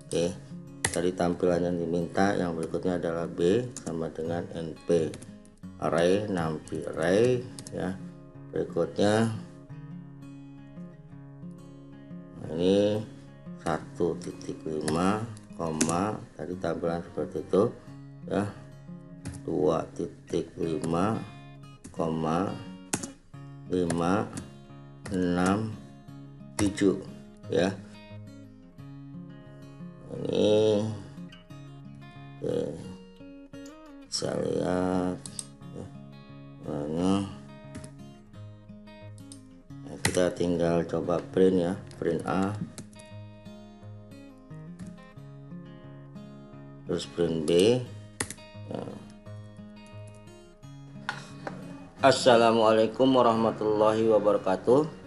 Oke, tadi tampilan yang diminta. Yang berikutnya adalah B sama dengan NP array, numpy array ya. Berikutnya ini 1.5 koma, tadi tampilan seperti itu ya, 2.5 koma 5 6 7 ya. Ini bisa lihat ya, nah, kita tinggal coba print ya, print A terus print B ya. Assalamualaikum warahmatullahi wabarakatuh.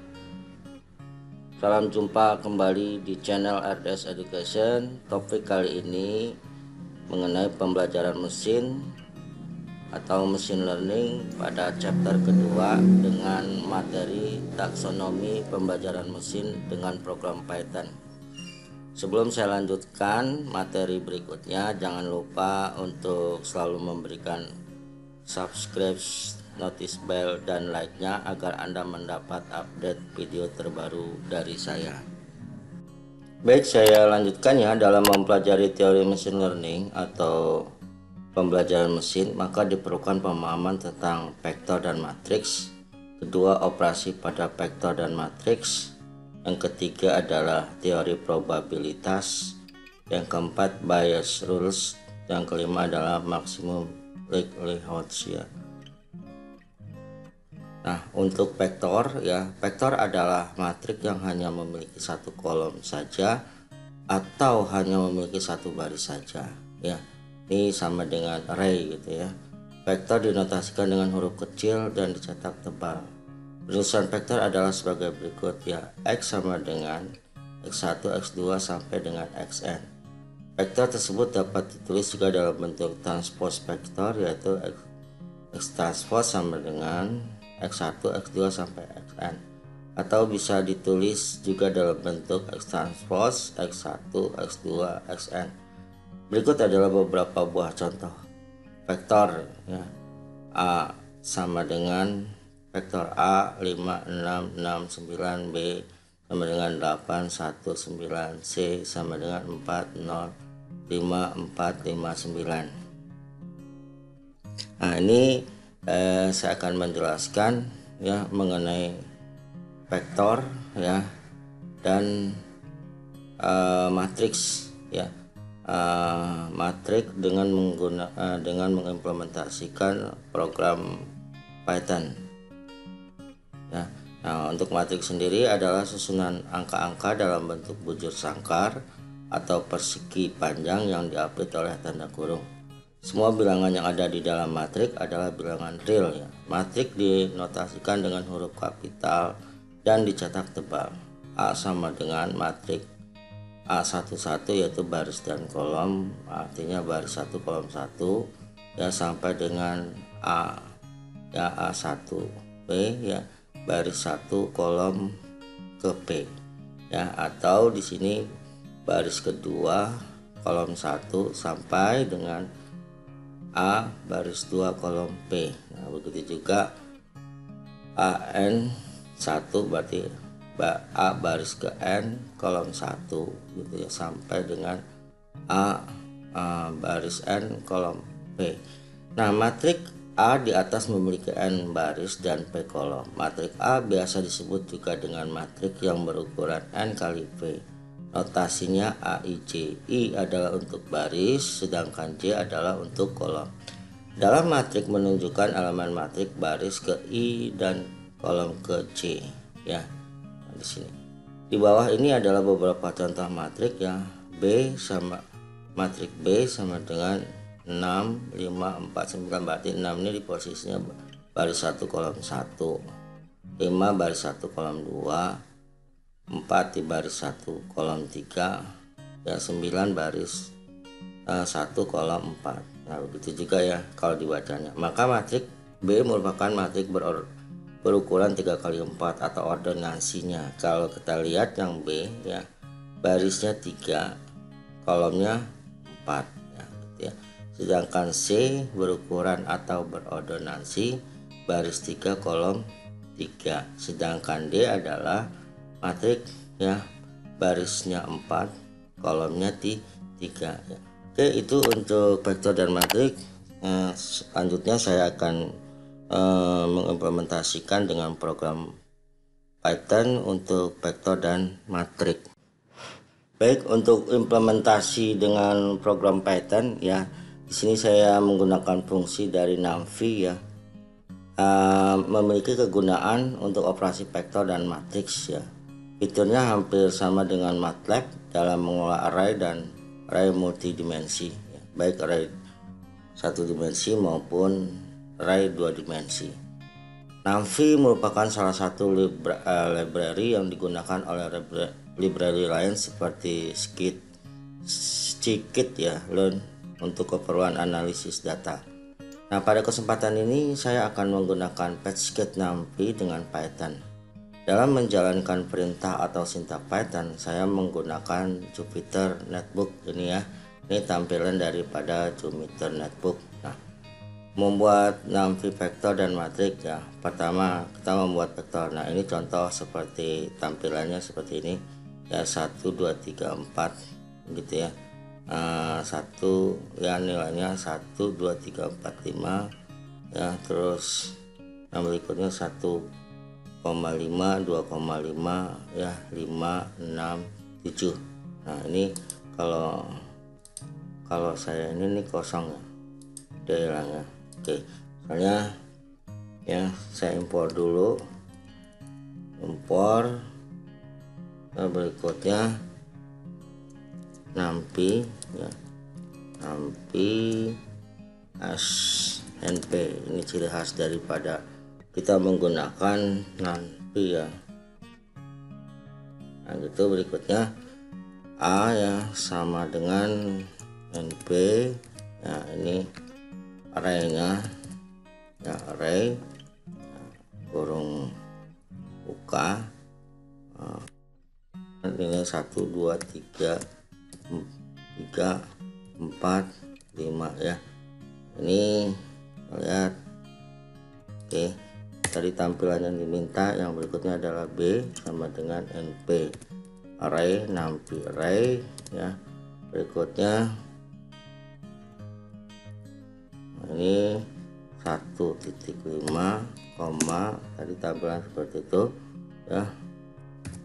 Salam jumpa kembali di channel RDS Education. Topik kali ini mengenai pembelajaran mesin atau machine learning pada chapter kedua dengan materi taksonomi pembelajaran mesin dengan program Python. Sebelum saya lanjutkan materi berikutnya, jangan lupa untuk selalu memberikan subscribe, notice bell, dan like-nya agar Anda mendapat update video terbaru dari saya. Baik, saya lanjutkan ya. Dalam mempelajari teori machine learning atau pembelajaran mesin, maka diperlukan pemahaman tentang vektor dan matriks. Kedua, operasi pada vektor dan matriks. Yang ketiga adalah teori probabilitas. Yang keempat, Bayes rules. Yang kelima adalah maksimum likelihood ya. Nah, untuk vektor ya, vektor adalah matriks yang hanya memiliki satu kolom saja atau hanya memiliki satu baris saja ya. Ini sama dengan array gitu ya. Vektor dinotasikan dengan huruf kecil dan dicetak tebal. Penulisan vektor adalah sebagai berikut ya. X sama dengan X1, X2 sampai dengan Xn. Vektor tersebut dapat ditulis juga dalam bentuk transpose vektor, yaitu X transpose sama dengan X1, X2 sampai Xn. Atau bisa ditulis juga dalam bentuk X transpose X1, X2, Xn. Berikut adalah beberapa buah contoh vektor ya. A sama dengan vektor A 5, 6, 6, 9, B sama dengan 8, 1, 9, C sama dengan 4, 0, 5, 4, 5, 9. Nah, ini saya akan menjelaskan ya mengenai vektor ya dan matriks ya. Matriks dengan mengimplementasikan program Python ya. Nah, untuk matriks sendiri adalah susunan angka-angka dalam bentuk bujur sangkar atau persegi panjang yang diapit oleh tanda kurung. Semua bilangan yang ada di dalam matriks adalah bilangan real ya. Matriks dinotasikan dengan huruf kapital dan dicetak tebal. A sama dengan matriks A11 yaitu baris dan kolom, artinya baris 1 kolom 1 ya, sampai dengan A ya, A1 P ya, baris 1 kolom ke P ya, atau di sini baris kedua kolom 1 sampai dengan A baris 2 kolom P. Nah, begitu juga AN1 berarti A baris ke N kolom 1 gitu ya, sampai dengan A baris N kolom P. Nah, matriks A di atas memiliki N baris dan P kolom. Matriks A biasa disebut juga dengan matriks yang berukuran N kali P. Notasinya AIJ. I adalah untuk baris, sedangkan J adalah untuk kolom. Dalam matriks menunjukkan elemen matriks baris ke I dan kolom ke J ya. Di sini di bawah ini adalah beberapa contoh matriks ya. B sama matriks B sama dengan 6, 5, 4, 9, berarti 6 ini di posisinya baris 1 kolom 1, 5 baris 1 kolom 2, 4 di baris 1 kolom 3 ya, 9 baris 1 kolom 4. Nah, begitu juga ya kalau dibacanya. Maka matriks B merupakan matriks berukuran 3x4 atau ordonansinya. Kalau kita lihat yang B ya, barisnya 3, kolomnya 4 ya, gitu ya. Sedangkan C berukuran atau berordonansi baris 3 kolom 3. Sedangkan D adalah matriks ya, barisnya 4 kolomnya 3 ya. Oke, itu untuk vektor dan matriks. Selanjutnya saya akan mengimplementasikan dengan program Python untuk vektor dan matriks. Baik, untuk implementasi dengan program Python ya, di sini saya menggunakan fungsi dari NumPy ya. Memiliki kegunaan untuk operasi vektor dan matriks ya. Fiturnya hampir sama dengan MATLAB dalam mengolah array dan array multidimensi ya, baik array 1 dimensi maupun array 2 dimensi. NumPy merupakan salah satu library yang digunakan oleh library lain seperti Scikit ya, Learn untuk keperluan analisis data. Nah, pada kesempatan ini saya akan menggunakan PageSkit NumPy dengan Python. Dalam menjalankan perintah atau sintak Python, saya menggunakan Jupyter Notebook ini ya. Ini tampilan daripada Jupyter Notebook. Nah, membuat NumPy vektor dan matriks ya. Pertama kita membuat vektor. Nah, ini contoh seperti tampilannya seperti ini ya, 1 2 3 4 gitu ya. 1 ya, nilainya 1 2 3 4 5 ya, terus yang berikutnya 1,5 2,5 ya, 5 6 7. Nah, ini kalau saya ini kosong ya, dia hilang ya. Oke, misalnya ya, saya impor dulu, nah, berikutnya NumPy ya, NumPy NP. Ini ciri khas daripada kita menggunakan NumPy ya. Nah, gitu. Berikutnya A ya, sama dengan NP ya, ini arraynya ya, array ya, kurung buka nilai 1 2 3 4 5 ya. Ini lihat. Oke, tadi tampilan yang diminta. Yang berikutnya adalah B sama dengan NP array, NumPy array ya. Berikutnya ini 1.5 koma, tadi tampilan seperti itu ya,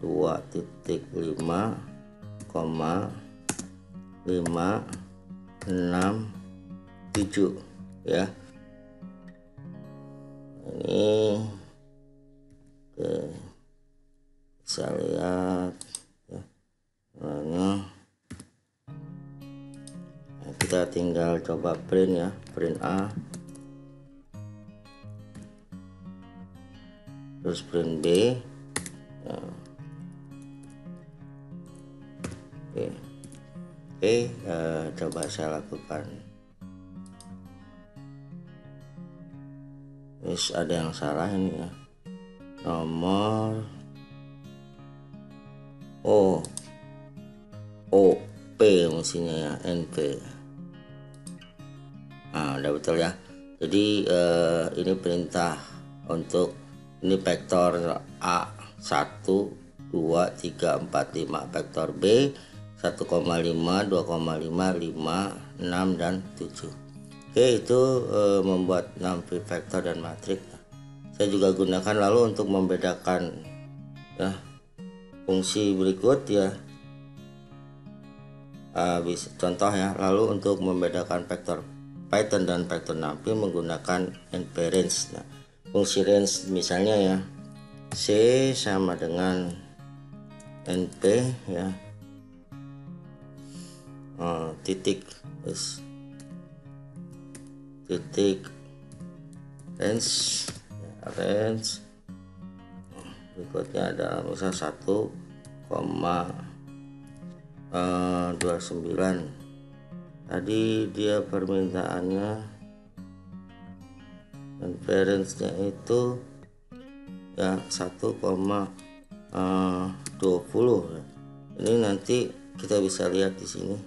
2.5 koma 5 6 7 ya. Ini oke, bisa lihat ya, nah, kita tinggal coba print ya, print A terus print B ya. Oke, coba saya lakukan. Terus ada yang salah ini ya, nomor OP mestinya ya, NP. Nah, udah betul ya. Jadi ini perintah untuk ini vektor A 1 2 3 4 5, vektor B 1,5 2,5 5 6 dan 7. Oke, itu membuat NumPy vektor dan matriks. Saya juga gunakan lalu untuk membedakan ya, fungsi berikut ya. Bisa contoh ya, lalu untuk membedakan vektor Python dan vektor NumPy menggunakan npRange. Nah, fungsi range misalnya ya, C sama dengan NP ya, titik range ya, range berikutnya ada misal 1,29. Tadi dia permintaannya dan parents-nya itu ya 1,20. Ini nanti kita bisa lihat di sini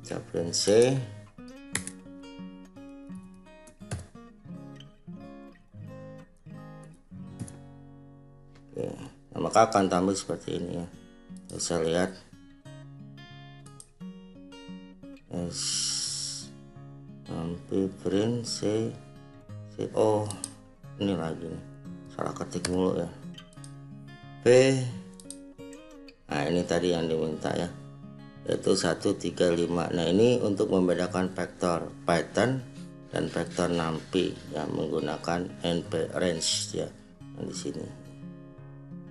kita print C. Oke, nah, maka akan tampil seperti ini ya. Bisa lihat sampai print C. Oh, ini lagi nih, salah ketik mulu ya. P. Nah, ini tadi yang diminta ya, yaitu 135. Nah, ini untuk membedakan vektor Python dan vektor NumPy ya, menggunakan NP range ya. Nah, di sini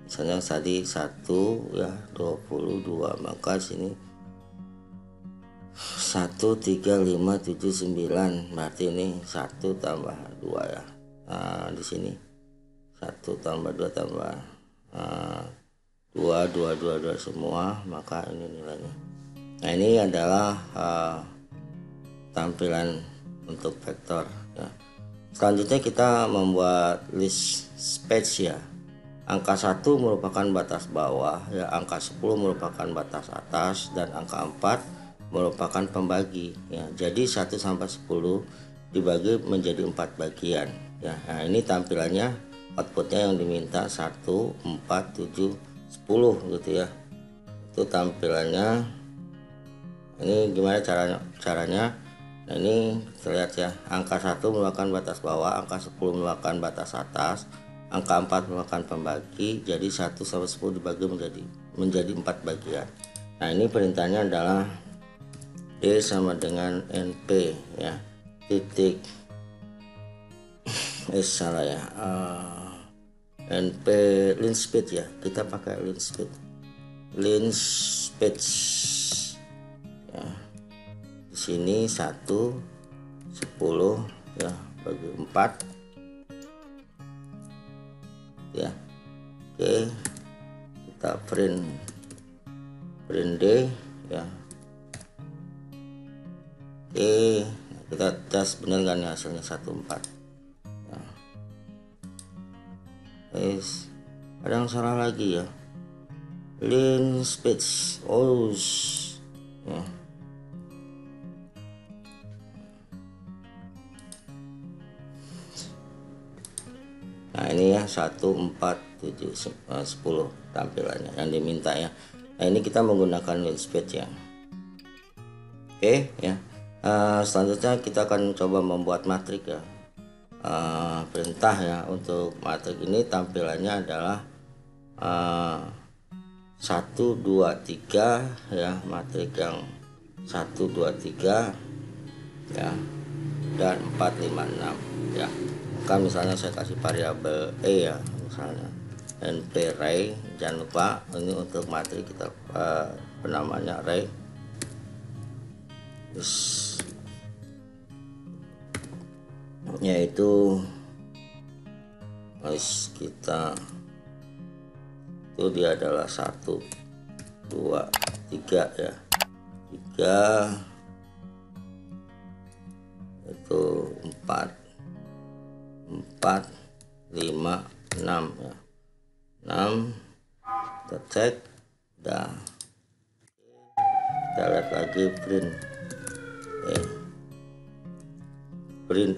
misalnya tadi 1 ya 22, maka sini 13579, berarti ini 1 tambah 2 ya. Nah, di sini 1 tambah 2 tambah 2 semua, maka ini nilainya. Nah, ini adalah tampilan untuk vektor ya. Selanjutnya kita membuat list space ya. Angka 1 merupakan batas bawah ya, angka 10 merupakan batas atas, dan angka 4 merupakan pembagi ya. Jadi 1 sampai 10 dibagi menjadi 4 bagian ya. Nah, ini tampilannya, outputnya yang diminta 1, 4, 7, 10 gitu ya. Itu tampilannya. Ini gimana caranya? Nah, ini terlihat ya, angka 1 merupakan batas bawah, angka 10 merupakan batas atas, angka 4 merupakan pembagi. Jadi 1 sampai 10 dibagi menjadi 4 bagian. Nah, ini perintahnya adalah D sama dengan NP ya, titik salah ya, NP lint speed ya, kita pakai lint speed ya. Di sini 1, 10 ya, bagi 4 ya. Oke, kita print D ya. Oke, kita tes bener kan ya, hasilnya 14 ya. Ada yang salah lagi ya, lint speed ya. Nah, ini ya 1, 4, 7, 10 tampilannya yang diminta ya. Nah, ini kita menggunakan lint speed ya. Oke ya. Selanjutnya kita akan coba membuat matrik ya. Perintah ya untuk matrik ini tampilannya adalah 1, 2, 3 ya, matrik yang 1, 2, 3 ya, dan 4, 5, 6 ya. Kan misalnya saya kasih variabel E ya, misalnya NP array, jangan lupa ini untuk matrik kita penamanya array, yaitu kita itu dia adalah 1, 2, 3 ya, 3 itu 4, 5, 6 ya, 6 kita cek dah. Kita lihat lagi print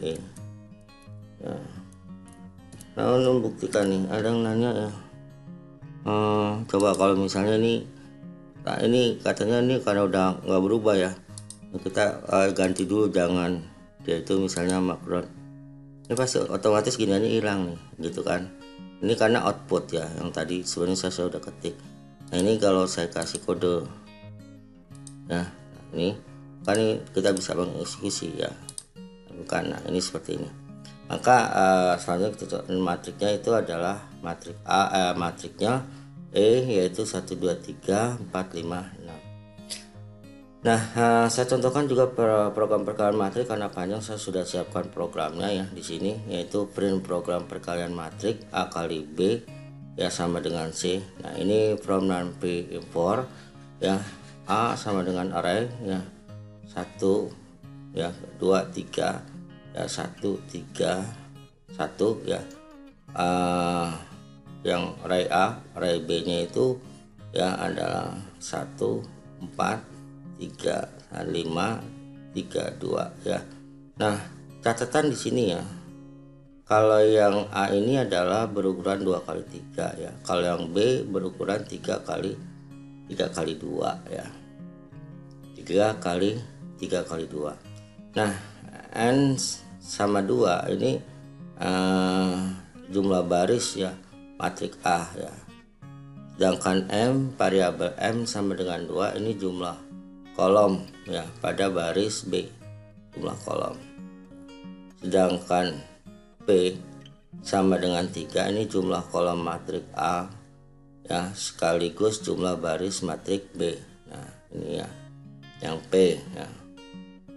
E ya. Nah, membuktikan nih, ada yang nanya ya, coba kalau misalnya nih, nah ini katanya nih karena udah nggak berubah ya, kita ganti dulu, jangan dia itu misalnya makron, ini pasti otomatis gini aja hilang nih gitu kan. Ini karena output ya, yang tadi sebenarnya saya sudah ketik. Nah, ini kalau saya kasih kode nah ini kan kita bisa mengeksekusi ya, bukan. Nah, ini seperti ini. Maka selanjutnya matriknya itu adalah matrik A, matriknya E, yaitu 1, 2, 3, 4, 5, 6. Nah, saya contohkan juga program perkalian matrik karena panjang, saya sudah siapkan programnya ya di sini, yaitu print program perkalian matrik A kali B ya sama dengan C. Nah, ini from NumPy import ya, A sama dengan array ya, 1 ya, 2, 3 ya, 1, 3, 1 ya. Yang array A, array B nya itu ya adalah 1, 4, 3, 5, 3, 2 ya. Nah, catatan di sini ya. Kalau yang A ini adalah berukuran 2 kali 3 ya. Kalau yang B berukuran 3 kali 2 ya. 3 kali 2. Nah, N sama 2 ini jumlah baris ya, matrik A ya. Sedangkan M, variabel M sama dengan 2 ini jumlah kolom ya pada baris B, jumlah kolom. Sedangkan P sama dengan 3 ini jumlah kolom matrik A ya, sekaligus jumlah baris matrik B. Nah, ini ya yang P ya.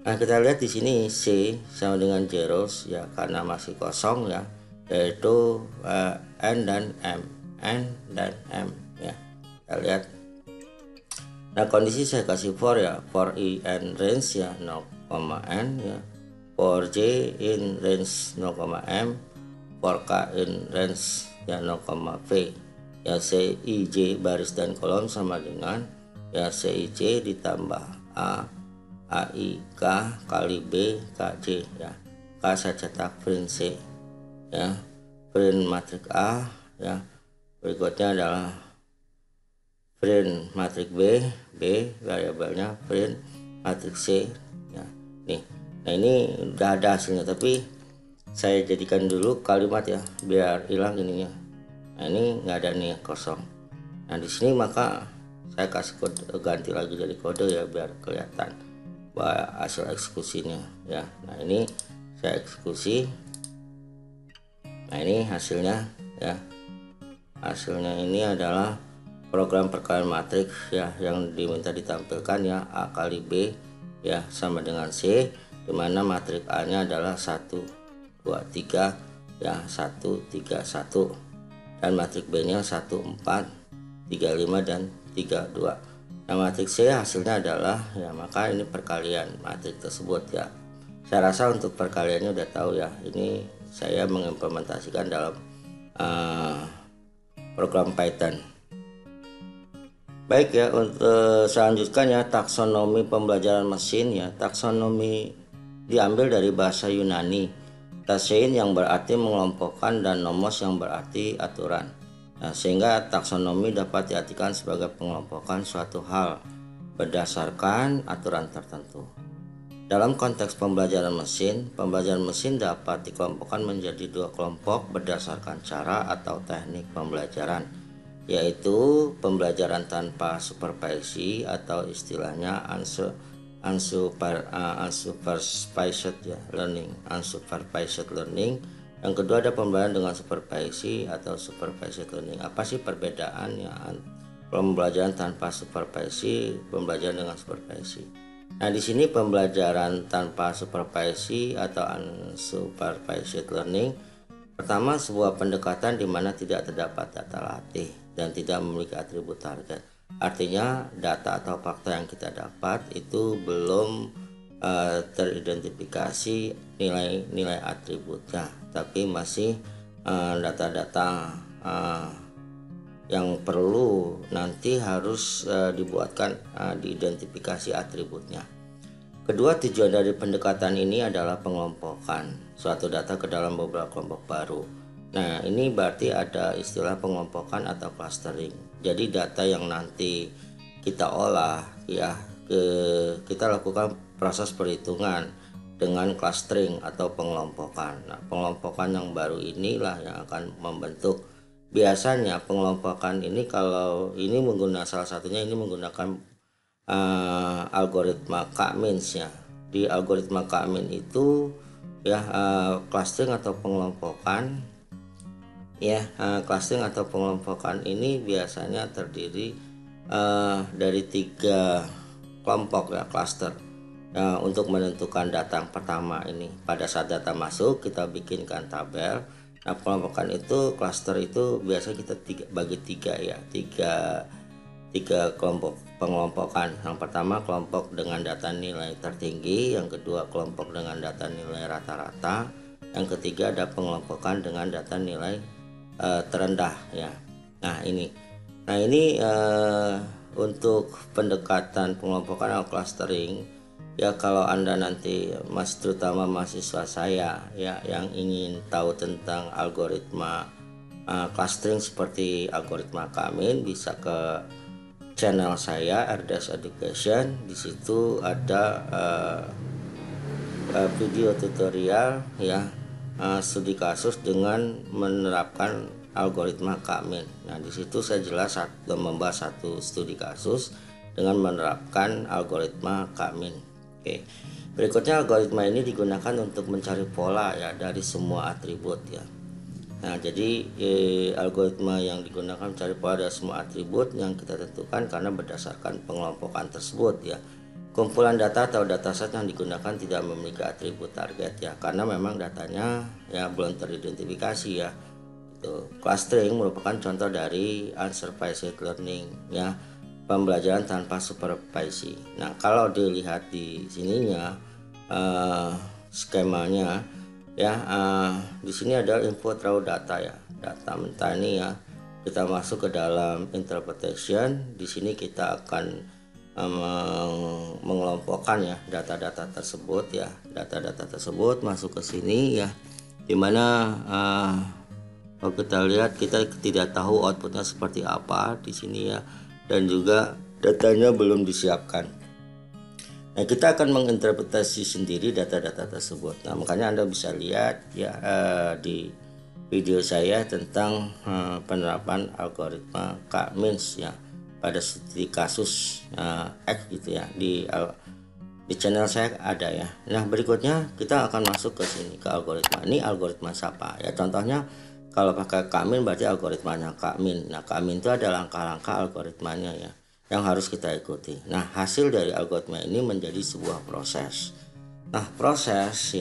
Nah, kita lihat di sini C sama dengan zeros ya, karena masih kosong ya, yaitu N dan M ya. Kita lihat. Nah, kondisi saya kasih for ya, for I in range ya 0,n ya, for J in range 0,m, for K in range ya 0,v ya. CIJ baris dan kolom sama dengan ya CIJ ditambah AIK kali B KJ ya. K saya cetak print C ya, print matrik A ya. Berikutnya adalah print matrik B variabelnya print matrik C ya. Nih, nah ini udah ada hasilnya, tapi saya jadikan dulu kalimat ya biar hilang ininya. Nah, ini nggak ada nih, kosong. Nah, di sini maka saya kasih kode, ganti lagi dari kode ya biar kelihatan bahwa hasil eksekusinya ya. Nah, ini saya eksekusi. Nah, ini hasilnya ya. Hasilnya ini adalah program perkalian matriks ya yang diminta ditampilkan ya, A kali B ya sama dengan C, dimana matrik A nya adalah 1, 2, 3 ya, 1, 3, 1, dan matrik B nya 1, 4, 3, 5 dan 3, 2. Nah, matrik C hasilnya adalah ya, maka ini perkalian matrik tersebut ya. Saya rasa untuk perkaliannya udah tahu ya, ini saya mengimplementasikan dalam program Python. Baik ya, untuk selanjutnya taksonomi pembelajaran mesin ya. Taksonomi diambil dari bahasa Yunani, tasein yang berarti mengelompokkan dan nomos yang berarti aturan. Nah, sehingga taksonomi dapat diartikan sebagai pengelompokan suatu hal berdasarkan aturan tertentu. Dalam konteks pembelajaran mesin dapat dikelompokkan menjadi 2 kelompok berdasarkan cara atau teknik pembelajaran, yaitu pembelajaran tanpa supervisi atau istilahnya unsupervised learning. Yang kedua ada pembelajaran dengan supervisi atau supervised learning. Apa sih perbedaannya pembelajaran tanpa supervisi, pembelajaran dengan supervisi? Nah, di sini pembelajaran tanpa supervisi atau unsupervised learning, pertama sebuah pendekatan di mana tidak terdapat data latih dan tidak memiliki atribut target. Artinya data atau fakta yang kita dapat itu belum teridentifikasi nilai atributnya, tapi masih data-data yang perlu nanti harus dibuatkan diidentifikasi atributnya. Kedua, tujuan dari pendekatan ini adalah pengelompokan suatu data ke dalam beberapa kelompok baru. Nah, ini berarti ada istilah pengelompokan atau clustering. Jadi data yang nanti kita olah ya, kita lakukan proses perhitungan dengan clustering atau pengelompokan. Nah, pengelompokan yang baru inilah yang akan membentuk. Biasanya pengelompokan ini kalau ini menggunakan salah satunya ini menggunakan algoritma K-means ya. Di algoritma K-means itu ya clustering atau pengelompokan ya, clustering atau pengelompokan ini biasanya terdiri dari 3 kelompok ya, cluster. Nah, untuk menentukan data yang pertama ini, pada saat data masuk kita bikinkan tabel. Nah, pengelompokan itu, cluster itu biasa kita bagi 3 ya, 3 kelompok pengelompokan. Yang pertama kelompok dengan data nilai tertinggi, yang kedua kelompok dengan data nilai rata-rata, yang ketiga ada pengelompokan dengan data nilai terendah ya. Nah ini untuk pendekatan pengelompokan atau clustering ya, kalau Anda nanti terutama mahasiswa saya ya yang ingin tahu tentang algoritma clustering seperti algoritma K-min, bisa ke channel saya RDS Education. Di situ ada video tutorial ya, studi kasus dengan menerapkan algoritma K-min. Nah, di situ saya jelas membahas satu studi kasus dengan menerapkan algoritma K-min. Oke. Berikutnya, algoritma ini digunakan untuk mencari pola ya dari semua atribut ya. Nah, jadi algoritma yang digunakan mencari pola dari semua atribut yang kita tentukan karena berdasarkan pengelompokan tersebut ya. Kumpulan data atau dataset yang digunakan tidak memiliki atribut target ya, karena memang datanya ya belum teridentifikasi ya. Itu clustering merupakan contoh dari unsupervised learning ya, pembelajaran tanpa supervisi. Nah, kalau dilihat di sininya skemanya ya, di sini ada input raw data ya, data mentah ini ya. Kita masuk ke dalam interpretation. Di sini kita akan mengelompokkan ya data-data tersebut ya, data-data tersebut masuk ke sini ya, dimana kalau kita lihat kita tidak tahu outputnya seperti apa di sini ya, dan juga datanya belum disiapkan. Nah, kita akan menginterpretasi sendiri data-data tersebut. Nah, makanya Anda bisa lihat ya di video saya tentang penerapan algoritma K-means ya pada studi kasus X gitu ya, di channel saya ada ya. Nah, berikutnya kita akan masuk ke sini ke algoritma. Ini algoritma siapa ya? Contohnya kalau pakai K-min berarti algoritmanya K-min. Nah, K-min itu ada langkah-langkah algoritmanya ya yang harus kita ikuti. Nah, hasil dari algoritma ini menjadi sebuah proses. Nah, proses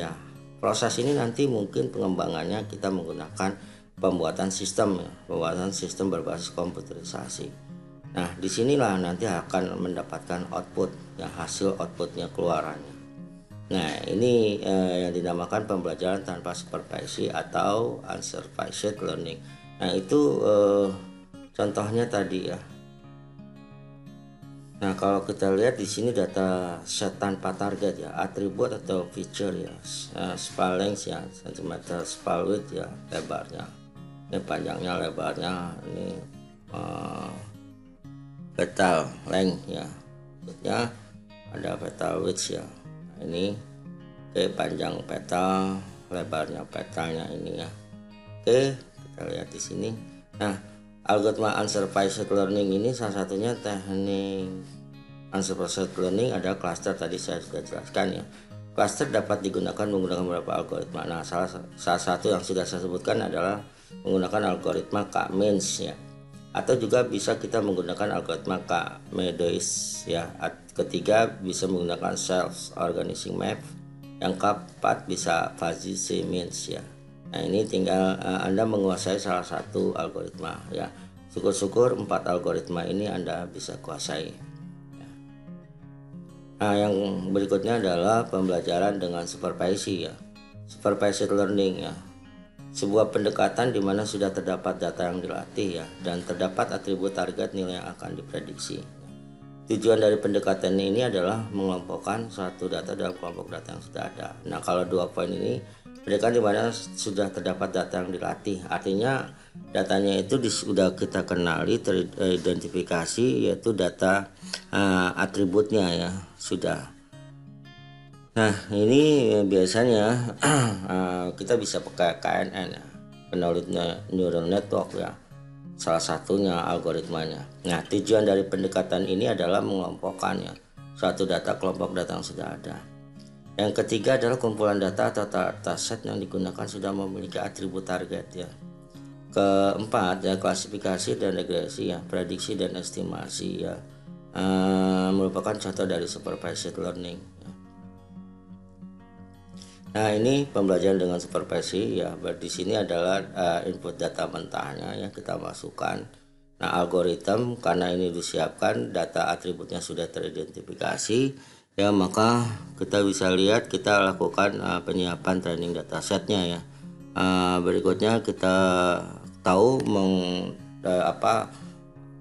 ini nanti mungkin pengembangannya kita menggunakan pembuatan sistem ya, pembuatan sistem berbasis komputerisasi. Nah, disinilah nanti akan mendapatkan output ya, hasil outputnya keluarannya. Nah, ini yang dinamakan pembelajaran tanpa supervisi atau unsupervised learning. Nah, itu contohnya tadi ya. Nah, kalau kita lihat di sini data set tanpa target ya, atribut atau feature ya, span length ya, cm span width ya, lebarnya, ini panjangnya, lebarnya, ini petal length ya, maksudnya ada petal width ya. Nah, ini panjang petal, lebarnya petalnya ini ya. Kita lihat di sini. Nah, algoritma unsupervised learning ini salah satunya teknik unsupervised learning ada cluster, tadi saya sudah jelaskan ya. Cluster dapat digunakan menggunakan beberapa algoritma. Nah, salah satu yang sudah saya sebutkan adalah menggunakan algoritma K-means ya. Atau juga bisa kita menggunakan algoritma K-medois ya. Ketiga bisa menggunakan self organizing map. Yang keempat bisa fuzzy C-means ya. Nah, ini tinggal Anda menguasai salah satu algoritma ya. Syukur-syukur 4 algoritma ini Anda bisa kuasai. Nah, yang berikutnya adalah pembelajaran dengan supervisi ya. Supervised learning ya. Sebuah pendekatan di mana sudah terdapat data yang dilatih ya, dan terdapat atribut target nilai yang akan diprediksi. Tujuan dari pendekatan ini adalah mengelompokkan suatu data dalam kelompok data yang sudah ada. Nah, kalau 2 poin ini, pendekatan di mana sudah terdapat data yang dilatih, artinya datanya itu sudah kita kenali, teridentifikasi, yaitu data atributnya ya sudah. Nah, ini biasanya kita bisa pakai KNN ya, Knowledge Neural Network ya, salah satunya algoritmanya. Nah, tujuan dari pendekatan ini adalah mengelompokkan ya suatu data kelompok data yang sudah ada. Yang ketiga adalah kumpulan data atau dataset yang digunakan sudah memiliki atribut target ya. Keempat ya, klasifikasi dan regresi ya, prediksi dan estimasi ya, merupakan contoh dari supervised learning. Nah, ini pembelajaran dengan supervisi ya. Di sini adalah input data mentahnya yang kita masukkan. Nah, algoritma karena ini disiapkan, data atributnya sudah teridentifikasi ya, maka kita bisa lihat kita lakukan penyiapan training datasetnya ya. Berikutnya kita tahu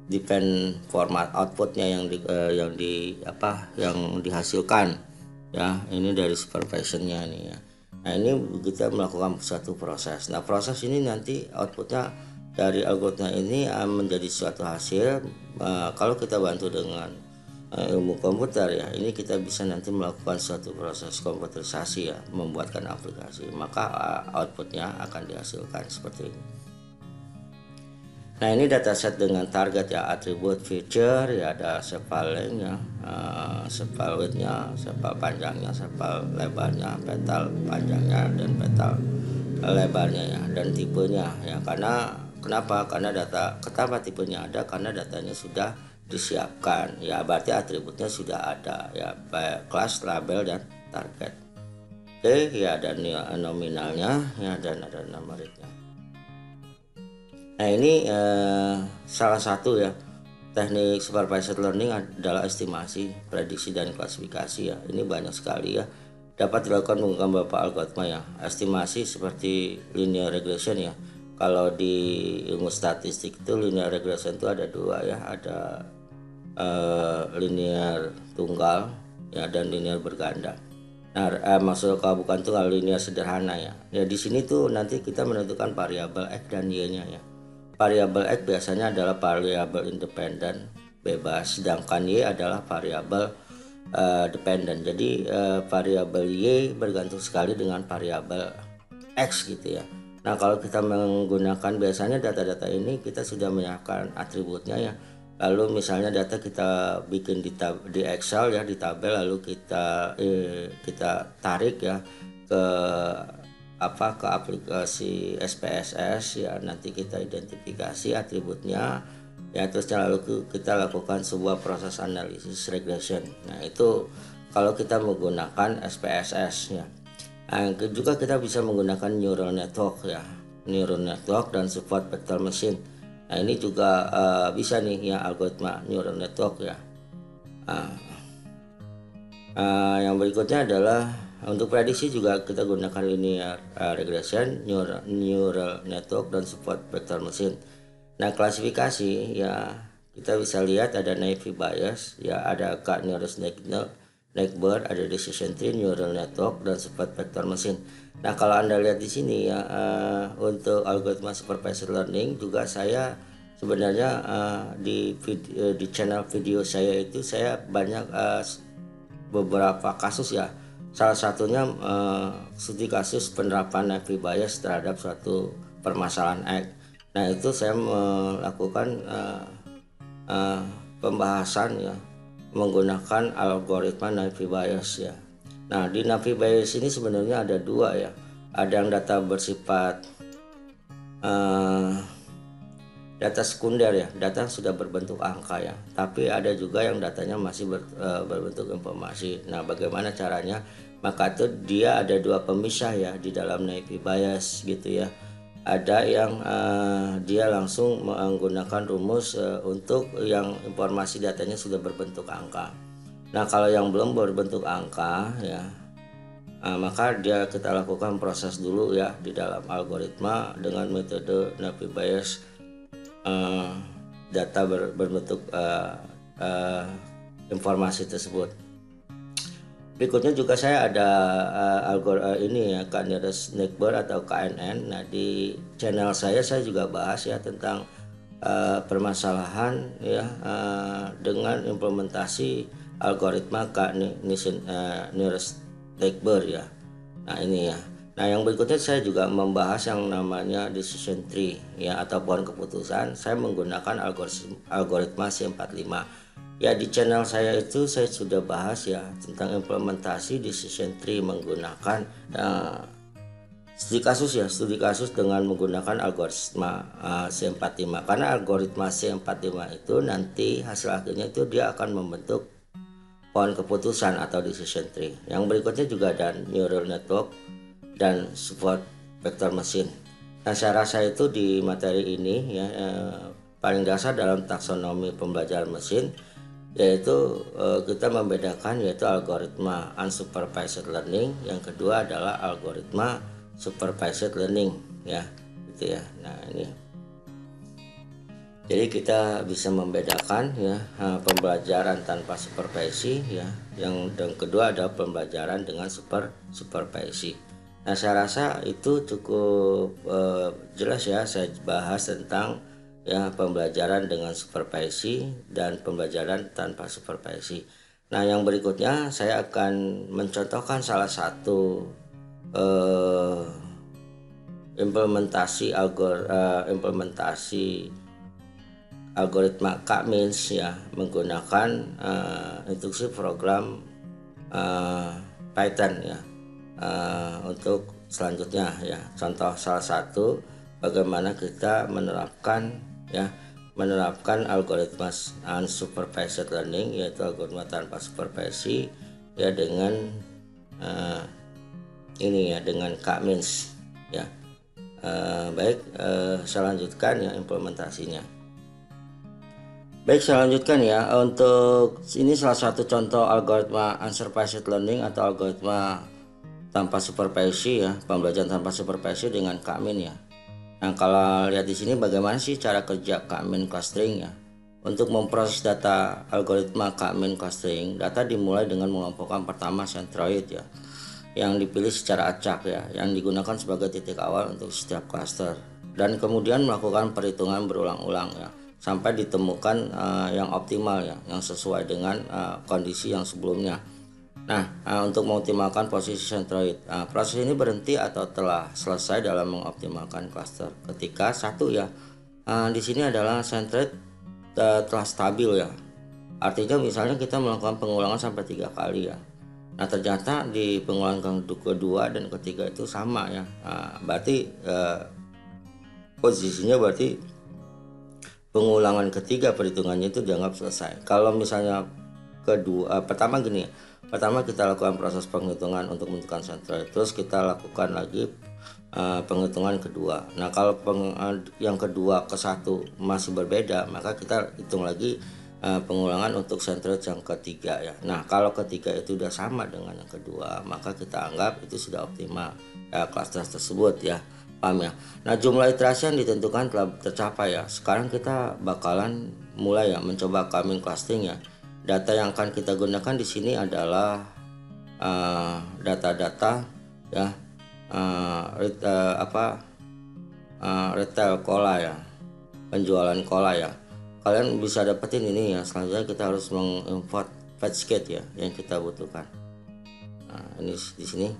depend format outputnya yang dihasilkan ya. Ini dari supervisionnya nih ya. Nah ini kita melakukan suatu proses. Nah proses ini nanti outputnya dari algoritma ini menjadi suatu hasil. Kalau kita bantu dengan ilmu komputer ya, ini kita bisa nanti melakukan suatu proses komputerisasi ya, membuatkan aplikasi, maka outputnya akan dihasilkan seperti ini. Nah ini dataset dengan target ya, atribut, feature ya, ada sepal length ya, sepal widthnya, sepal panjangnya, sepal lebarnya, petal panjangnya dan petal lebarnya ya, dan tipenya ya. Kenapa? Karena kenapa tipenya ada? Karena datanya sudah disiapkan ya, berarti atributnya sudah ada ya, baik kelas, label dan target. Oke ya, dan nominalnya ya, dan ada numeriknya. Nah ini salah satu ya teknik supervised learning adalah estimasi, prediksi dan klasifikasi ya. Ini banyak sekali ya, dapat dilakukan menggunakan beberapa algoritma ya. Estimasi seperti linear regression ya. Kalau di ilmu statistik itu linear regression itu ada dua ya, ada linear tunggal ya dan linear berganda. Nah, maksud kalau bukan tunggal, linear sederhana ya. Ya di sini tuh nanti kita menentukan variabel x dan y-nya ya. Variabel x biasanya adalah variabel independen bebas, sedangkan y adalah variabel dependen. Jadi variabel y bergantung sekali dengan variabel x gitu ya. Nah kalau kita menggunakan biasanya data-data ini kita sudah menyiapkan atributnya ya. Lalu misalnya data kita bikin di Excel ya, di tabel, lalu kita tarik ya ke ke aplikasi SPSS ya, nanti kita identifikasi atributnya ya, terus lalu kita lakukan sebuah proses analisis regression. Nah itu kalau kita menggunakan SPSS ya. Nah, juga kita bisa menggunakan neural network ya, neural network dan support vector machine. Nah ini juga bisa nih ya, algoritma neural network ya. Yang berikutnya adalah untuk prediksi juga kita gunakan linear regression, neural network dan support vector machine. Nah klasifikasi ya, kita bisa lihat ada naive bias ya, ada nearest neighbor, ada decision tree, neural network dan support vector machine. Nah kalau Anda lihat di sini ya, untuk algoritma supervised learning juga saya sebenarnya di channel video saya itu saya banyak beberapa kasus ya. Salah satunya studi kasus penerapan naive bias terhadap suatu permasalahan X. Nah itu saya melakukan pembahasan ya menggunakan algoritma naive bias ya. Nah di naive bias ini sebenarnya ada dua ya, ada yang data bersifat data sekunder ya, data sudah berbentuk angka ya, tapi ada juga yang datanya masih berbentuk informasi. Nah bagaimana caranya? Maka itu dia ada dua pemisah ya di dalam naive bias gitu ya. Ada yang dia langsung menggunakan rumus untuk yang informasi datanya sudah berbentuk angka. Nah kalau yang belum berbentuk angka ya, maka kita lakukan proses dulu ya di dalam algoritma dengan metode naive bias, data berbentuk informasi tersebut. Berikutnya juga saya ada ini ya, nearest neighbor atau KNN. Nah di channel saya juga bahas ya tentang permasalahan ya dengan implementasi algoritma nearest neighbor ya. Nah ini ya. Nah yang berikutnya saya juga membahas yang namanya decision tree ya, atau pohon keputusan. Saya menggunakan algoritma C45. Ya di channel saya itu saya sudah bahas ya tentang implementasi decision tree menggunakan studi kasus dengan menggunakan algoritma C45. Karena algoritma C45 itu nanti hasil akhirnya itu dia akan membentuk pohon keputusan atau decision tree. Yang berikutnya juga ada neural network dan support vector machine. Nah saya rasa itu di materi ini ya paling dasar dalam taksonomi pembelajaran mesin, yaitu kita membedakan yaitu algoritma unsupervised learning, yang kedua adalah algoritma supervised learning ya gitu ya. Nah ini Jadi kita bisa membedakan ya pembelajaran tanpa supervisi ya. Yang kedua adalah pembelajaran dengan supervisi. Nah, saya rasa itu cukup jelas ya saya bahas tentang ya pembelajaran dengan supervisi dan pembelajaran tanpa supervisi. Nah, yang berikutnya saya akan mencontohkan salah satu implementasi algoritma K-means ya menggunakan instruksi program Python ya untuk selanjutnya ya. Contoh salah satu bagaimana kita menerapkan algoritma unsupervised learning, yaitu algoritma tanpa supervisi ya dengan ini ya, dengan K-means ya. Baik, saya lanjutkan ya implementasinya. Baik, saya lanjutkan ya. Untuk ini salah satu contoh algoritma unsupervised learning atau algoritma tanpa supervisi ya, pembelajaran tanpa supervisi dengan K-means ya. Nah, kalau lihat di sini bagaimana sih cara kerja K-means clustering ya. Untuk memproses data algoritma K-means clustering, data dimulai dengan mengelompokkan pertama centroid ya, yang dipilih secara acak ya, yang digunakan sebagai titik awal untuk setiap cluster, dan kemudian melakukan perhitungan berulang-ulang ya sampai ditemukan yang optimal ya, yang sesuai dengan kondisi yang sebelumnya. Nah, untuk mengoptimalkan posisi centroid, proses ini berhenti atau telah selesai dalam mengoptimalkan cluster ketika satu ya, di sini adalah centroid telah stabil ya. Artinya misalnya kita melakukan pengulangan sampai 3 kali ya. Nah, ternyata di pengulangan kedua dan ketiga itu sama ya. Berarti posisinya berarti pengulangan ketiga perhitungannya itu dianggap selesai. Kalau misalnya pertama gini ya. Pertama kita lakukan proses penghitungan untuk menentukan centroid, terus kita lakukan lagi penghitungan kedua. Nah, kalau yang kedua ke satu masih berbeda, maka kita hitung lagi pengulangan untuk centroid yang ketiga ya. Nah, kalau ketiga itu sudah sama dengan yang kedua, maka kita anggap itu sudah optimal cluster tersebut ya. Paham ya? Nah, jumlah iterasi yang ditentukan telah tercapai ya. Sekarang kita bakalan mulai ya mencoba K-means clustering ya. Data yang akan kita gunakan di sini adalah data-data ya retail cola ya, penjualan cola ya. Kalian bisa dapetin ini ya. Selanjutnya kita harus mengimport fetchget ya yang kita butuhkan. Nah, ini di sini.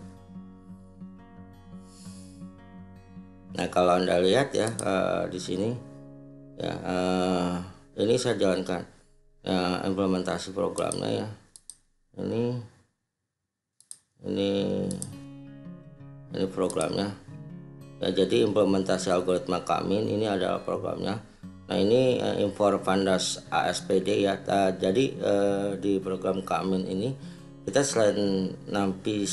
Nah, kalau Anda lihat ya di sini ya, ini saya jalankan implementasi programnya ya. Ini programnya ya. Jadi implementasi algoritma K-means ini adalah programnya. Nah, ini import pandas ASPD ya. Jadi di program K-means ini kita selain nampi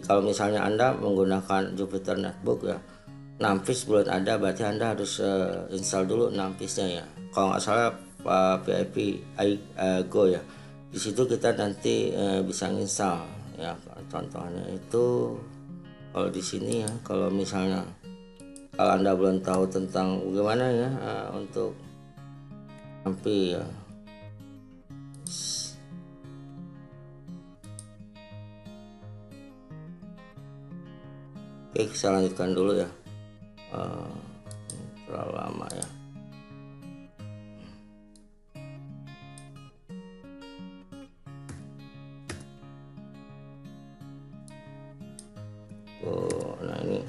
kalau misalnya Anda menggunakan Jupyter Notebook ya, Numpis belum ada, berarti Anda harus install dulu Numpisnya ya. Kalau nggak salah PIP Go ya. Di situ kita nanti bisa install ya. Contohnya itu kalau di sini ya, kalau misalnya kalau Anda belum tahu tentang bagaimana ya untuk Numpi ya. Oke, saya lanjutkan dulu ya. Terlalu lama ya. Nah ini.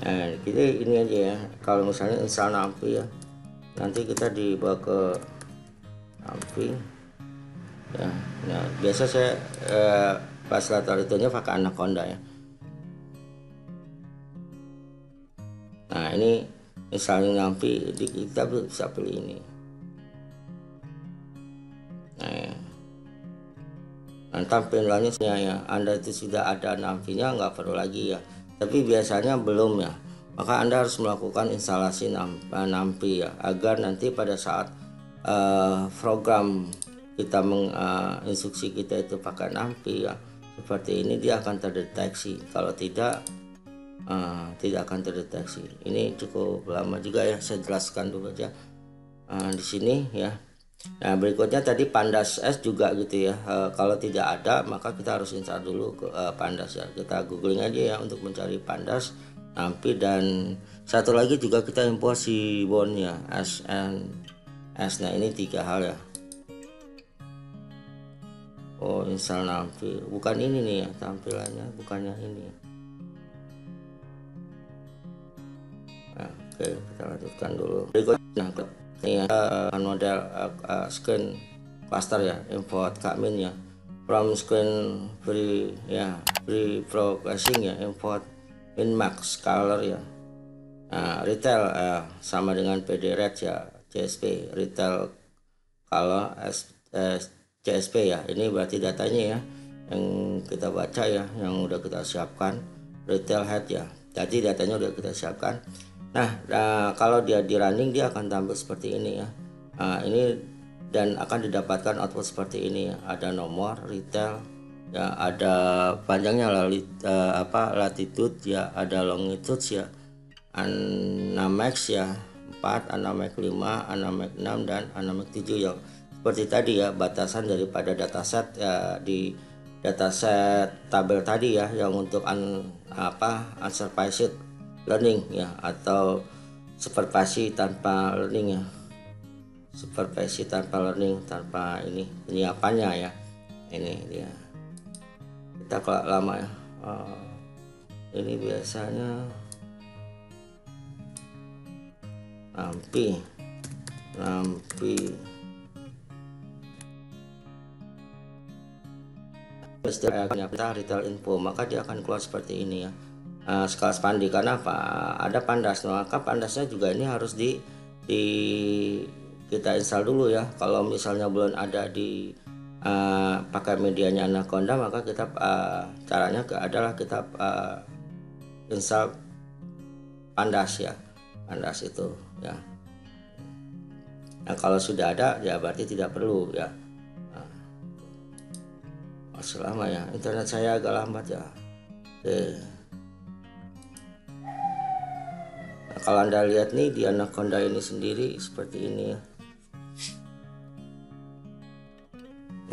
Nah, kita ini aja ya. Kalau misalnya install Numpi ya, nanti kita dibawa ke Numpi ya. Nah, biasa saya facilitator itunya pakai Anaconda ya. Nah, ini misalnya Numpi, kita bisa pilih ini. Nah, ya. Nah, tampilannya ya, Anda itu sudah ada Numpinya, nggak perlu lagi ya. Tapi biasanya belum ya. Maka Anda harus melakukan instalasi Numpi ya, agar nanti pada saat program kita instruksi kita itu pakai Numpi ya, seperti ini dia akan terdeteksi. Kalau tidak tidak akan terdeteksi. Ini cukup lama juga ya, saya jelaskan dulu aja di sini ya. Nah berikutnya tadi Pandas S juga gitu ya, kalau tidak ada maka kita harus install dulu ke Pandas ya. Kita googling aja ya untuk mencari Pandas NumPy, dan satu lagi juga kita import si Bone-nya SNS. Nah ini 3 hal ya. Oh install NumPy, bukan ini nih ya tampilannya, bukannya ini ya. Nah, oke kita lanjutkan dulu. Berikutnya ini ya, model screen cluster ya, import Kmin ya, from screen free ya, free processing ya, import minmax color ya. Nah, retail sama dengan PDRED ya, CSP retail color CSP ya. Ini berarti datanya ya yang kita baca ya, yang udah kita siapkan. Retail head ya, jadi datanya udah kita siapkan. Nah, kalau dia di running dia akan tampil seperti ini ya. Ini dan akan didapatkan output seperti ini ya. Ada nomor retail ya, ada panjangnya latitude ya, ada longitude ya, Anamax ya 4, Anamax 5, Anamax 6 dan Anamax 7 yang seperti tadi ya, batasan daripada dataset ya, di dataset tabel tadi ya, yang untuk unsupervised learning ya, atau supervisi tanpa learning ya, supervisi tanpa learning, tanpa ini penyiapannya ya. Ini dia, kita kalau lama ya, ini biasanya NumPy kita retail info, maka dia akan keluar seperti ini ya. Skala spandi, karena apa? Ada Pandas, maka Pandasnya juga ini harus kita install dulu ya. Kalau misalnya belum ada di pakai medianya Anaconda, maka kita caranya adalah kita install Pandas ya, Pandas itu ya. Nah kalau sudah ada ya berarti tidak perlu ya. Selama ya, internet saya agak lambat ya. Oke. Nah, kalau Anda lihat nih di Anaconda ini sendiri seperti ini ya.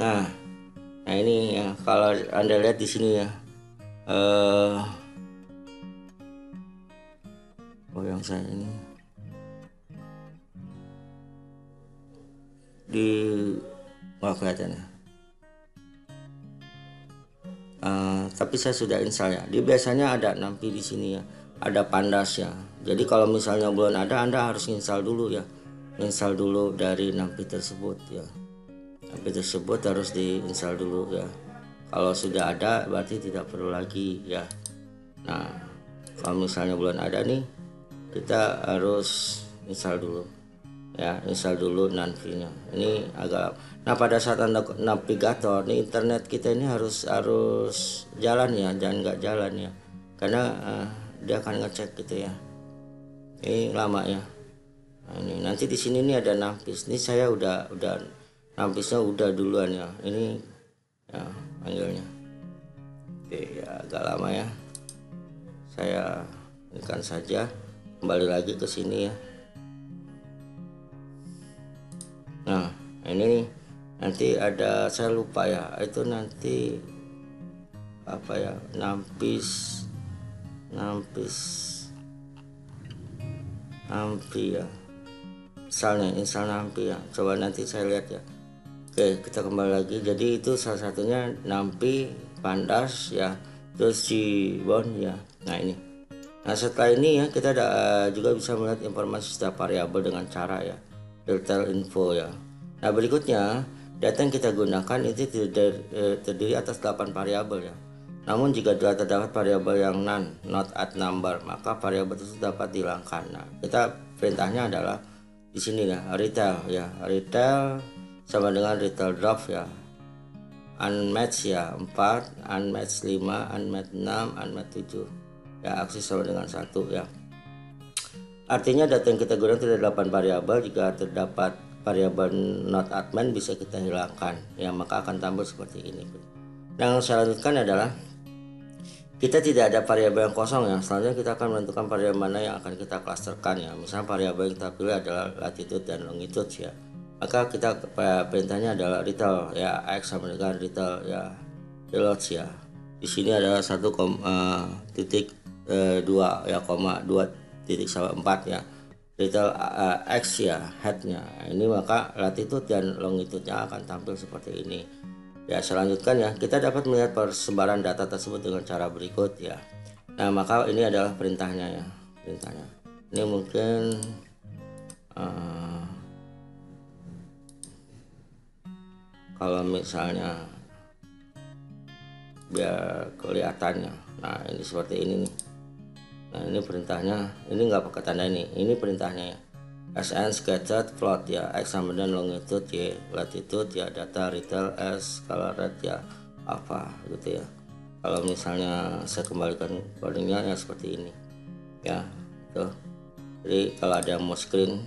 Nah ini ya, kalau Anda lihat di sini ya, yang saya ini di kelihatan ya. Tapi saya sudah install ya. Dia biasanya ada NumPy di sini ya, ada Pandas ya. Jadi kalau misalnya belum ada, Anda harus install dulu ya, install dulu dari NumPy tersebut ya. NumPy tersebut harus diinstal dulu ya. Kalau sudah ada berarti tidak perlu lagi ya. Nah kalau misalnya belum ada nih, kita harus install dulu ya, install dulu NumPy-nya. Ini agak, nah pada saat Anda navigator nih, internet kita ini harus jalan ya, jangan nggak jalan ya, karena dia akan ngecek gitu ya. Ini lama ya. Nah, ini nanti di sini nih ada NumPy. Ini saya udah NumPy-nya udah duluan ya. Ini ya panggilnya. Oke ya, agak lama ya. Saya ikan saja, kembali lagi ke sini ya. Nah ini nanti ada, saya lupa ya, itu nanti apa ya, NumPy ya, misalnya install NumPy ya, coba nanti saya lihat ya. Oke kita kembali lagi, jadi itu salah satunya NumPy, Pandas ya, terus Bone ya. Nah ini, nah setelah ini ya kita juga bisa melihat informasi setiap variabel dengan cara ya, detail info ya. Nah berikutnya, data yang kita gunakan itu terdiri atas 8 variabel ya. Namun jika terdapat variabel yang not at number, maka variabel itu dapat dihilangkan. Nah kita perintahnya adalah di sini ya, retail ya, retail sama dengan retail drop ya, unmatch ya 4, unmatch 5, unmatch 6, unmatch 7 ya, akses sama dengan 1 ya. Artinya data yang kita gunakan tidak 8 variabel. Jika terdapat variabel not admin bisa kita hilangkan ya, maka akan tampil seperti ini. Yang saya lanjutkan adalah kita tidak ada variabel yang kosong ya. Selanjutnya kita akan menentukan variabel mana yang akan kita klasterkan ya. Misalnya variabel yang kita pilih adalah latitude dan longitude ya. Maka kita perintahnya adalah retail ya, x sama dengan retail ya, reload ya. Di sini adalah 1,2 ya, 2,4 ya, retail x ya, headnya. Ini maka latitude dan longitude-nya akan tampil seperti ini. Ya, selanjutnya ya, kita dapat melihat persebaran data tersebut dengan cara berikut ya. Nah, maka ini adalah perintahnya ya, perintahnya. Ini mungkin kalau misalnya biar kelihatannya, nah ini seperti ini nih. Nah, ini perintahnya, ini nggak pakai tanda ini perintahnya ya. SN scattered plot ya, x sama dengan longitude y, latitude ya, data retail s, color red ya, apa gitu ya. Kalau misalnya saya kembalikan codingnya ya seperti ini ya, tuh. Jadi kalau ada mau screen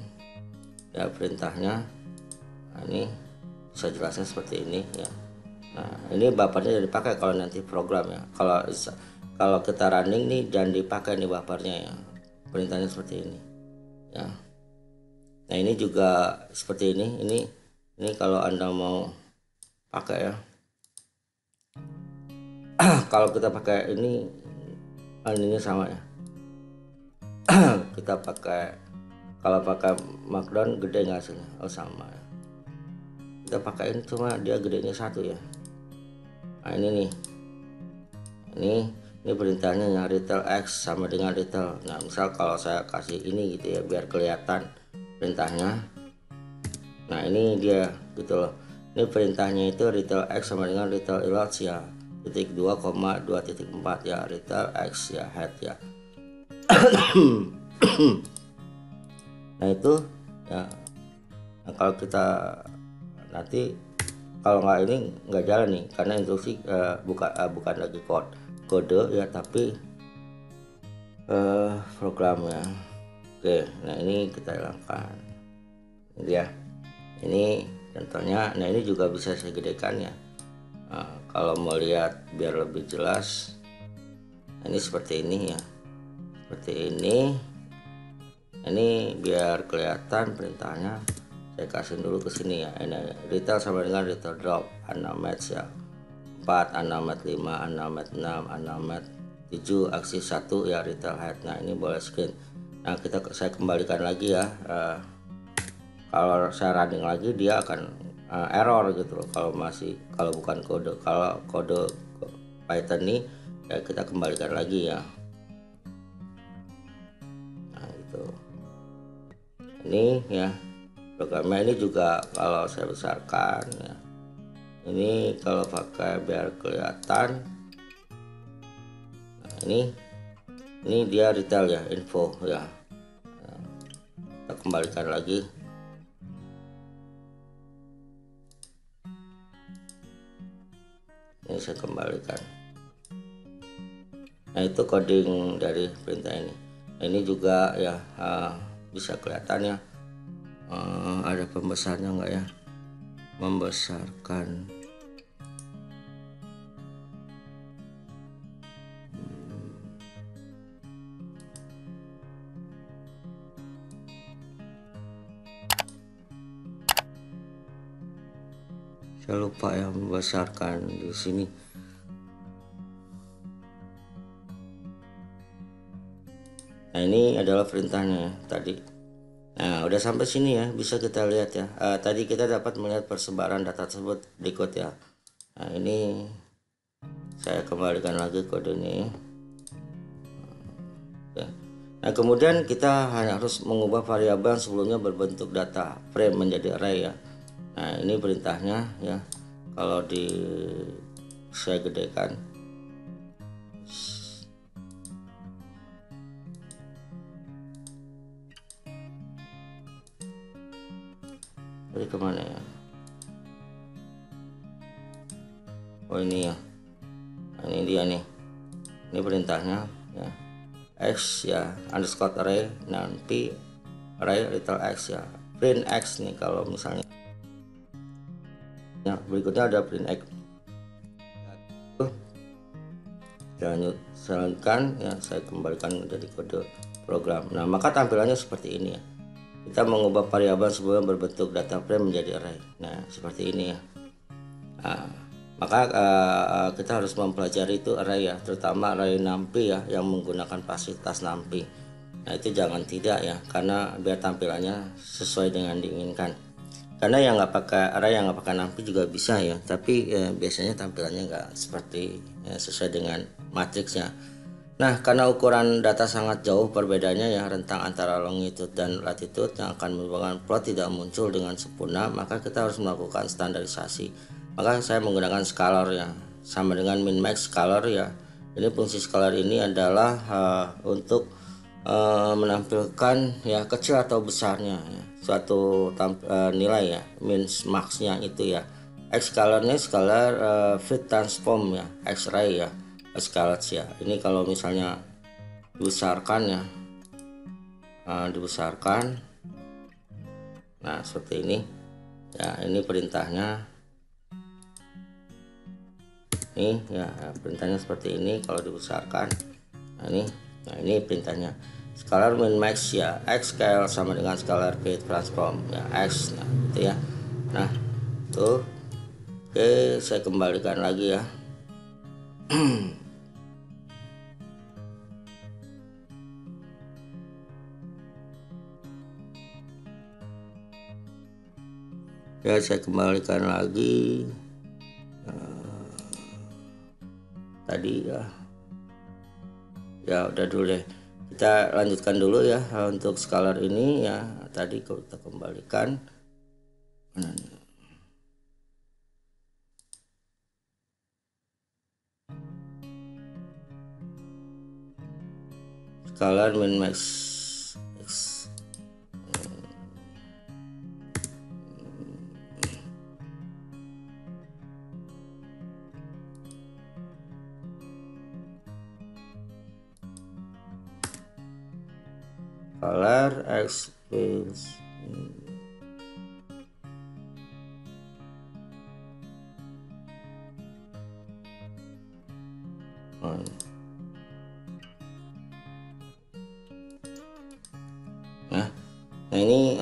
ya perintahnya, nah, ini saya jelaskan seperti ini ya. Nah, ini buffernya jadi dipakai kalau nanti program ya. Kalau kita running nih dan dipakai nih buffernya ya, perintahnya seperti ini ya. Nah, ini juga seperti ini. Ini kalau Anda mau pakai ya. Kalau kita pakai ini sama ya. Kita pakai, kalau pakai Markdown gede nggak hasilnya? Oh, sama ya. Kita pakai ini cuma dia gedenya 1 ya. Nah, ini nih. Ini perintahnya yang retail x sama dengan retail. Nah, misal kalau saya kasih ini gitu ya biar kelihatan perintahnya. Nah, ini dia gitu loh. Ini perintahnya itu retail x sama dengan retail elots ya, titik 2,2.4 ya, retail x ya, head ya. Nah, itu ya. Nah, kalau kita nanti kalau nggak ini nggak jalan nih, karena instruksi bukan lagi kode ya, tapi program ya. Oke, nah ini kita hilangkan ya. Ini contohnya. Nah, ini juga bisa saya gedekan ya. Nah, kalau mau lihat biar lebih jelas, ini seperti ini ya, seperti ini. Ini biar kelihatan perintahnya, saya kasih dulu ke sini ya. Ini retail sama dengan retail drop, unnamed ya, 4, unnamed 5, unnamed 6, unnamed 7, aksi 1 ya, retail head. Nah, ini boleh screen. Nah, saya kembalikan lagi ya. Kalau saya running lagi dia akan error gitu loh, kalau bukan kode. Kalau kode Python nih ya, kita kembalikan lagi ya. Nah, gitu. Ini ya programnya. Ini juga kalau saya besarkan ya, ini kalau pakai biar kelihatan. Nah, ini dia retail ya, info ya. Nah, kita kembalikan lagi. Ini saya kembalikan. Nah, itu coding dari perintah ini. Nah, ini juga ya bisa kelihatan ya. Ada pembesarnya enggak ya, membesarkan. Saya lupa ya membesarkan di sini. Nah, ini adalah perintahnya ya, tadi. Nah, udah sampai sini ya, bisa kita lihat ya. Tadi kita dapat melihat persebaran data tersebut berikut ya. Nah, ini saya kembalikan lagi kode ini ya. Nah, kemudian kita hanya harus mengubah variabel yang sebelumnya berbentuk data frame menjadi array ya. Nah, ini perintahnya ya. Kalau saya gedekan, dari kemana ya? Oh, ini ya. Nah, ini dia nih. Ini perintahnya ya. X ya, underscore array, dan p array retail x ya, print x nih. Kalau misalnya ya, berikutnya ada print x. Selanjutkan ya, saya kembalikan menjadi kode program. Nah, maka tampilannya seperti ini ya. Kita mengubah variabel sebelum berbentuk data frame menjadi array. Nah, seperti ini ya. Nah, maka kita harus mempelajari itu array ya, terutama array NumPy ya, yang menggunakan fasilitas NumPy. Nah, itu jangan tidak ya, karena biar tampilannya sesuai dengan diinginkan. Karena yang nggak pakai array, yang nggak pakai NumPy juga bisa ya, tapi biasanya tampilannya nggak seperti sesuai dengan matriksnya. Nah, karena ukuran data sangat jauh perbedaannya ya, rentang antara longitude dan latitude yang akan menyebabkan plot tidak muncul dengan sempurna, maka kita harus melakukan standarisasi. Maka saya menggunakan scalar ya, sama dengan min max scalar ya. Ini fungsi scalar ini adalah untuk menampilkan ya kecil atau besarnya ya, suatu nilai ya, min maxnya itu ya. X scalarnya scalar fit transform ya, X ray ya, scalars ya. Ini kalau misalnya dibesarkan ya, dibesarkan, nah seperti ini ya, ini perintahnya. Ini ya, perintahnya seperti ini kalau dibesarkan. Nah ini perintahnya. Scalar min max ya, X scale sama dengan scalar fit transform ya, X. Nah itu ya. Nah tuh, oke, saya kembalikan lagi ya. Ya, saya kembalikan lagi tadi ya udah dulu deh, kita lanjutkan dulu ya untuk scalar ini ya. Tadi kita kembalikan scalar min max X. Scalar X plus nah ini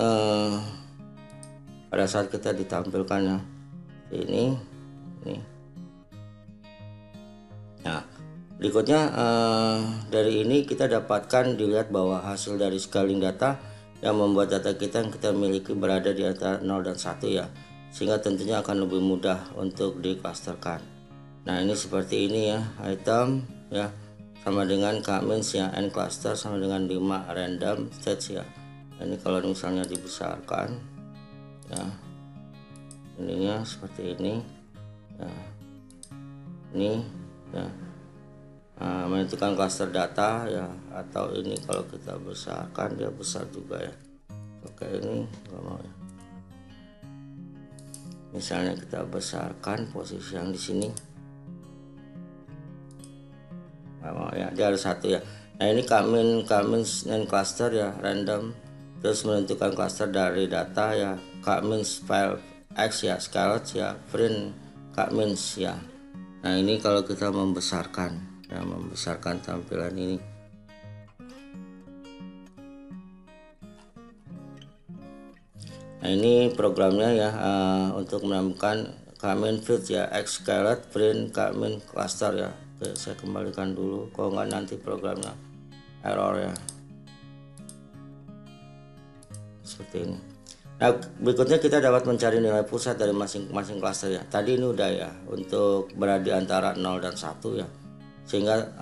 pada saat kita ditampilkan ya ini. Nah berikutnya dari ini kita dapatkan dilihat bahwa hasil dari scaling data yang membuat data kita yang kita miliki berada di antara 0 dan 1 ya, sehingga tentunya akan lebih mudah untuk diklasterkan. Nah ini seperti ini ya, item ya sama dengan k-means ya, n cluster sama dengan 5 random stage ya. Ini kalau misalnya dibesarkan ya, ininya seperti ini ya, ini ya, menentukan cluster data ya, atau ini kalau kita besarkan dia besar juga ya. Oke, ini nggak mau ya, misalnya kita besarkan posisi yang di sini, nggak mau ya, dia harus satu ya. Nah ini k-means n cluster ya, random, terus menentukan cluster dari data ya, k-means file X ya, scalars ya, print k-means ya. Nah ini kalau kita membesarkan ya, membesarkan tampilan ini. Nah ini programnya ya, untuk menambahkan k-means fit ya, X scalar print k-means cluster ya. Oke, saya kembalikan dulu, kalau nggak nanti programnya error ya, seperti ini. Nah berikutnya kita dapat mencari nilai pusat dari masing-masing cluster ya. Tadi ini udah ya, untuk berada di antara 0 dan 1 ya, sehingga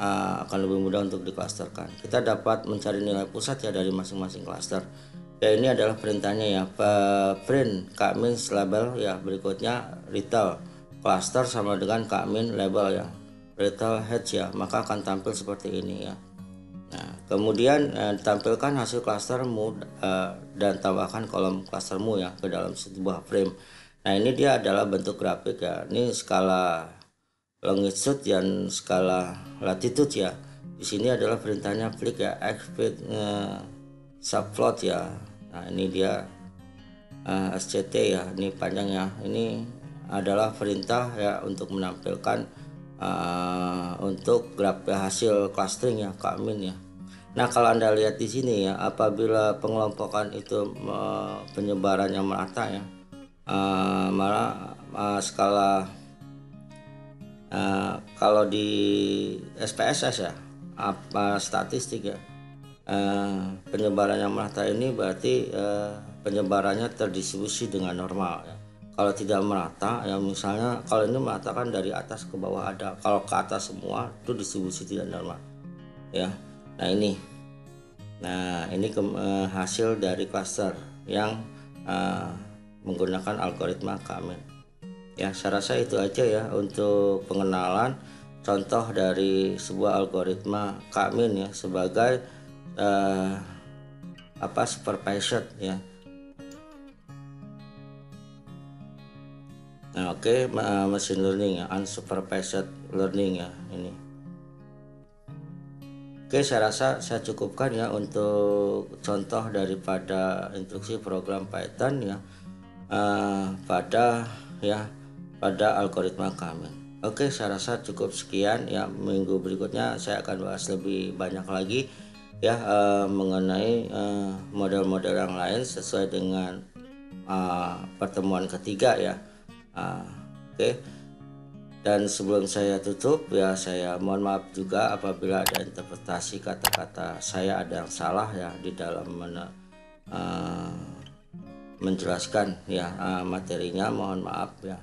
akan lebih mudah untuk diklasterkan. Kita dapat mencari nilai pusat ya dari masing-masing cluster ya. Ini adalah perintahnya ya, print k-means label ya. Berikutnya retail cluster sama dengan k-means label ya, retail head ya, maka akan tampil seperti ini ya. Nah kemudian tampilkan hasil clustermu dan tambahkan kolom clustermu ya ke dalam sebuah frame. Nah ini dia adalah bentuk grafik ya, ini skala longitude dan skala latitude ya. Di sini adalah perintahnya flick ya, xfit subplot ya. Nah ini dia SCT ya, ini panjangnya. Ini adalah perintah ya untuk menampilkan untuk graf hasil clustering ya Kak Min ya. Nah, kalau Anda lihat di sini ya, apabila pengelompokan itu penyebarannya merata ya, malah skala kalau di SPSS ya, apa statistik ya, penyebarannya merata ini berarti penyebarannya terdistribusi dengan normal ya. Kalau tidak merata ya, misalnya kalau ini merata kan dari atas ke bawah ada, kalau ke atas semua itu distribusi tidak normal ya. Nah ini hasil dari cluster yang menggunakan algoritma K-mean ya. Saya rasa itu aja ya untuk pengenalan contoh dari sebuah algoritma K-mean ya sebagai supervised ya. Nah, oke, machine learning ya, unsupervised learning ya ini. Oke, saya rasa saya cukupkan ya untuk contoh daripada instruksi program Python ya pada algoritma K-mean. Oke, saya rasa cukup sekian ya. Minggu berikutnya saya akan bahas lebih banyak lagi ya mengenai model-model yang lain sesuai dengan pertemuan ketiga ya. Oke. Dan sebelum saya tutup ya, saya mohon maaf juga apabila ada interpretasi kata-kata saya ada yang salah ya di dalam menjelaskan ya materinya, mohon maaf ya.